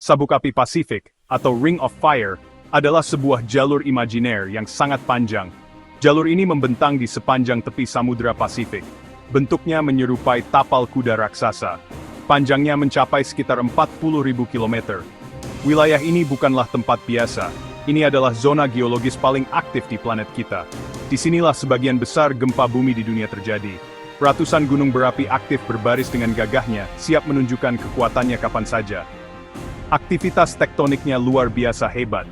Sabuk api Pasifik, atau Ring of Fire, adalah sebuah jalur imajiner yang sangat panjang. Jalur ini membentang di sepanjang tepi Samudra Pasifik. Bentuknya menyerupai tapal kuda raksasa. Panjangnya mencapai sekitar 40.000 km. Wilayah ini bukanlah tempat biasa. Ini adalah zona geologis paling aktif di planet kita. Disinilah sebagian besar gempa bumi di dunia terjadi. Ratusan gunung berapi aktif berbaris dengan gagahnya, siap menunjukkan kekuatannya kapan saja. Aktivitas tektoniknya luar biasa hebat.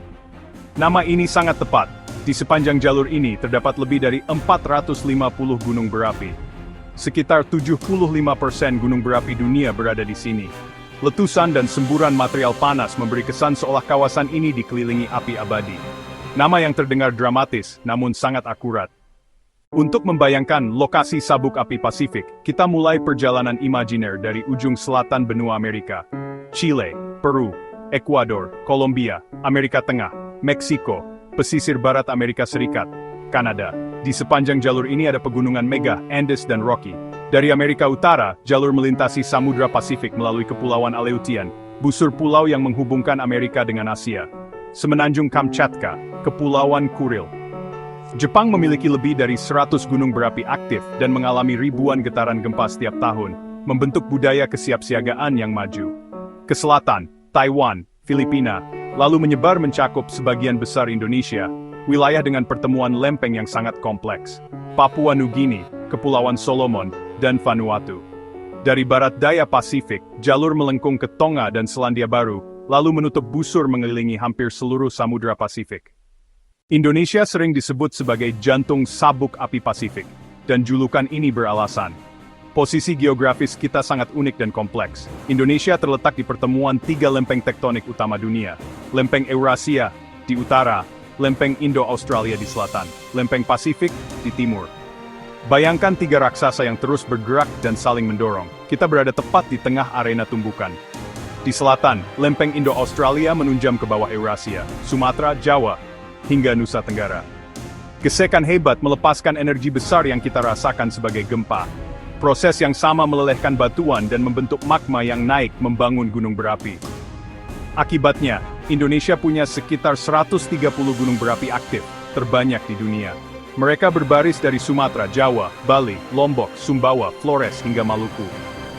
Nama ini sangat tepat. Di sepanjang jalur ini terdapat lebih dari 450 gunung berapi. Sekitar 75% gunung berapi dunia berada di sini. Letusan dan semburan material panas memberi kesan seolah kawasan ini dikelilingi api abadi. Nama yang terdengar dramatis, namun sangat akurat. Untuk membayangkan lokasi sabuk api Pasifik, kita mulai perjalanan imajiner dari ujung selatan benua Amerika. Chile, Peru, Ekuador, Kolombia, Amerika Tengah, Meksiko, pesisir barat Amerika Serikat, Kanada. Di sepanjang jalur ini ada pegunungan mega, Andes dan Rocky. Dari Amerika Utara, jalur melintasi Samudra Pasifik melalui Kepulauan Aleutian, busur pulau yang menghubungkan Amerika dengan Asia. Semenanjung Kamchatka, Kepulauan Kuril. Jepang memiliki lebih dari 100 gunung berapi aktif dan mengalami ribuan getaran gempa setiap tahun, membentuk budaya kesiapsiagaan yang maju. Ke selatan, Taiwan, Filipina, lalu menyebar mencakup sebagian besar Indonesia, wilayah dengan pertemuan lempeng yang sangat kompleks, Papua Nugini, Kepulauan Solomon, dan Vanuatu. Dari barat daya Pasifik, jalur melengkung ke Tonga dan Selandia Baru, lalu menutup busur mengelilingi hampir seluruh Samudra Pasifik. Indonesia sering disebut sebagai jantung sabuk api Pasifik, dan julukan ini beralasan. Posisi geografis kita sangat unik dan kompleks. Indonesia terletak di pertemuan 3 lempeng tektonik utama dunia. Lempeng Eurasia di utara, lempeng Indo-Australia di selatan, lempeng Pasifik di timur. Bayangkan 3 raksasa yang terus bergerak dan saling mendorong. Kita berada tepat di tengah arena tumbukan. Di selatan, lempeng Indo-Australia menunjam ke bawah Eurasia, Sumatera, Jawa, hingga Nusa Tenggara. Gesekan hebat melepaskan energi besar yang kita rasakan sebagai gempa. Proses yang sama melelehkan batuan dan membentuk magma yang naik membangun gunung berapi. Akibatnya, Indonesia punya sekitar 130 gunung berapi aktif, terbanyak di dunia. Mereka berbaris dari Sumatera, Jawa, Bali, Lombok, Sumbawa, Flores, hingga Maluku.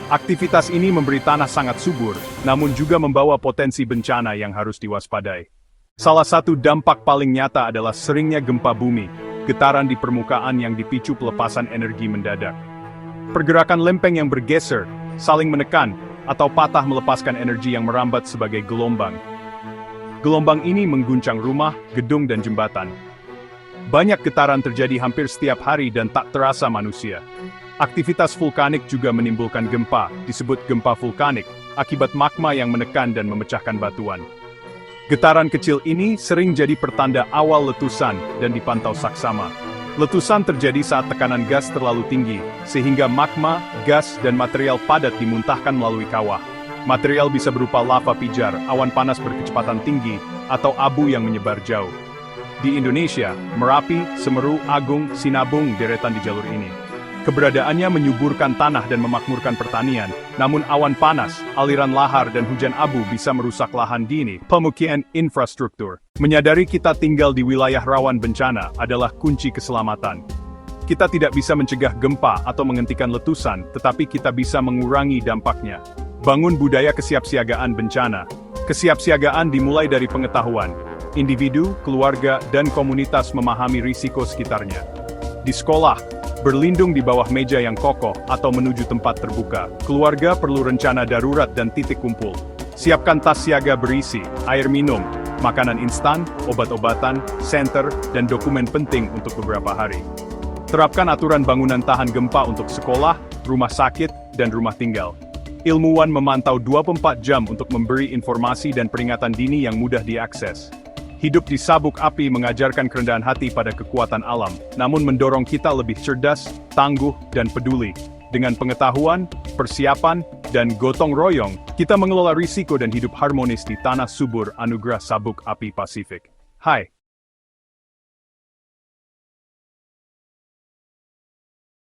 Aktivitas ini memberi tanah sangat subur, namun juga membawa potensi bencana yang harus diwaspadai. Salah satu dampak paling nyata adalah seringnya gempa bumi, getaran di permukaan yang dipicu pelepasan energi mendadak. Pergerakan lempeng yang bergeser, saling menekan, atau patah melepaskan energi yang merambat sebagai gelombang. Gelombang ini mengguncang rumah, gedung dan jembatan. Banyak getaran terjadi hampir setiap hari dan tak terasa manusia. Aktivitas vulkanik juga menimbulkan gempa, disebut gempa vulkanik, akibat magma yang menekan dan memecahkan batuan. Getaran kecil ini sering jadi pertanda awal letusan dan dipantau saksama. Letusan terjadi saat tekanan gas terlalu tinggi, sehingga magma, gas, dan material padat dimuntahkan melalui kawah. Material bisa berupa lava pijar, awan panas berkecepatan tinggi, atau abu yang menyebar jauh. Di Indonesia, Merapi, Semeru, Agung, Sinabung deretan di jalur ini. Keberadaannya menyuburkan tanah dan memakmurkan pertanian, namun awan panas, aliran lahar dan hujan abu bisa merusak lahan gini, pemukiman infrastruktur. Menyadari kita tinggal di wilayah rawan bencana adalah kunci keselamatan. Kita tidak bisa mencegah gempa atau menghentikan letusan, tetapi kita bisa mengurangi dampaknya. Bangun budaya kesiapsiagaan bencana. Kesiapsiagaan dimulai dari pengetahuan. Individu, keluarga, dan komunitas memahami risiko sekitarnya. Di sekolah, berlindung di bawah meja yang kokoh atau menuju tempat terbuka. Keluarga perlu rencana darurat dan titik kumpul. Siapkan tas siaga berisi air minum, makanan instan, obat-obatan, senter, dan dokumen penting untuk beberapa hari. Terapkan aturan bangunan tahan gempa untuk sekolah, rumah sakit, dan rumah tinggal. Ilmuwan memantau 24 jam untuk memberi informasi dan peringatan dini yang mudah diakses. Hidup di sabuk api mengajarkan kerendahan hati pada kekuatan alam, namun mendorong kita lebih cerdas, tangguh, dan peduli. Dengan pengetahuan, persiapan, dan gotong royong, kita mengelola risiko dan hidup harmonis di tanah subur anugerah sabuk api Pasifik. Hai!